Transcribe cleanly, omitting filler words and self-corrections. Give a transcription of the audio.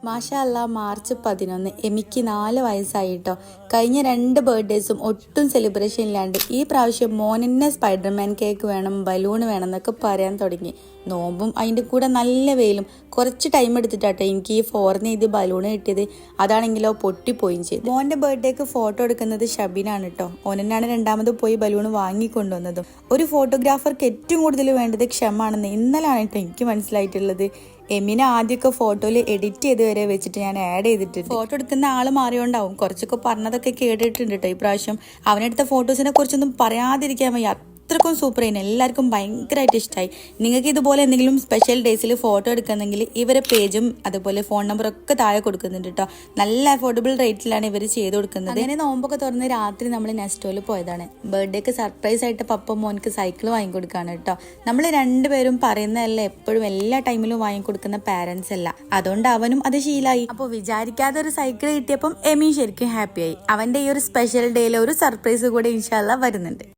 മാഷാ അല്ലാ മാർച്ച് 11 എമിക്ക് 4 വയസ്സായിട്ടോ. കഴിഞ്ഞ 2 ബർത്ത്ഡേസും ഒട്ടും സെലിബ്രേഷൻ ഇല്ലാണ്ട് ഈ പ്രാവശ്യം മോനെന്നെ സ്പൈഡർമാൻ കേക്ക് വേണം, ബലൂൺ വേണം എന്നൊക്കെ പറയാൻ തുടങ്ങി. നോമ്പും അതിൻ്റെ കൂടെ നല്ല വെയിലും കുറച്ച് ടൈം എടുത്തിട്ടാട്ടോ എനിക്ക് ഈ 4ന് ഇത് ബലൂൺ കിട്ടിയത്. അതാണെങ്കിലോ പൊട്ടിപ്പോയും ചെയ്തു. മോൻ്റെ ബർത്ത്ഡേക്ക് ഫോട്ടോ എടുക്കുന്നത് ഷബീനാണ് കേട്ടോ. ഓനെന്നാണ് രണ്ടാമത് പോയി ബലൂൺ വാങ്ങിക്കൊണ്ടുവന്നതും. ഒരു ഫോട്ടോഗ്രാഫർക്ക് ഏറ്റവും കൂടുതൽ വേണ്ടത് ക്ഷമാണെന്ന് ഇന്നലാണ് കേട്ടോ എനിക്ക് മനസ്സിലായിട്ടുള്ളത്. എമിനെ ആദ്യമൊക്കെ ഫോട്ടോയിൽ എഡിറ്റ് ചെയ്ത് വരെ വെച്ചിട്ട് ഞാൻ ആഡ് ചെയ്തിട്ടുണ്ട്. ഫോട്ടോ എടുക്കുന്ന ആൾ മാറിയോണ്ടാവും കുറച്ചൊക്കെ പറഞ്ഞതൊക്കെ കേട്ടിട്ടുണ്ട് കേട്ടോ. ഇപ്രാവശ്യം അവനെടുത്ത ഫോട്ടോസിനെ കുറിച്ചൊന്നും പറയാതിരിക്കാൻ വയ്യ. അത്രക്കും സൂപ്പർ ആയിരുന്നു, എല്ലാവർക്കും ഭയങ്കരമായിട്ട് ഇഷ്ടമായി. നിങ്ങൾക്ക് ഇതുപോലെ എന്തെങ്കിലും സ്പെഷ്യൽ ഡേയ്സിൽ ഫോട്ടോ എടുക്കുന്നെങ്കിൽ ഇവരെ പേജും അതുപോലെ ഫോൺ നമ്പറൊക്കെ താഴെ കൊടുക്കുന്നുണ്ട് കേട്ടോ. നല്ല അഫോർഡബിൾ റേറ്റിലാണ് ഇവർ ചെയ്ത് കൊടുക്കുന്നത്. അങ്ങനെ നോമ്പൊക്കെ തുറന്ന് രാത്രി നമ്മൾ നെസ്റ്റോയിൽ പോയതാണ്. ബർത്ത്ഡേക്ക് സർപ്രൈസ് ആയിട്ട് പപ്പ മോനക്ക് സൈക്കിൾ വാങ്ങിക്കൊടുക്കുകയാണ് കേട്ടോ. നമ്മൾ രണ്ടുപേരും പറയുന്നതല്ല എപ്പോഴും എല്ലാ ടൈമിലും വാങ്ങിക്കൊടുക്കുന്ന പാരൻസ് അല്ല, അതുകൊണ്ട് അവനും അത് ശീലമായി. അപ്പോൾ വിചാരിക്കാതെ ഒരു സൈക്കിൾ കിട്ടിയപ്പം എമി ശരിക്കും ഹാപ്പിയായി. അവൻ്റെ ഈ ഒരു സ്പെഷ്യൽ ഡേയിൽ ഒരു സർപ്രൈസ് കൂടെ ഇൻഷാ അല്ലാഹ് വരുന്നുണ്ട്.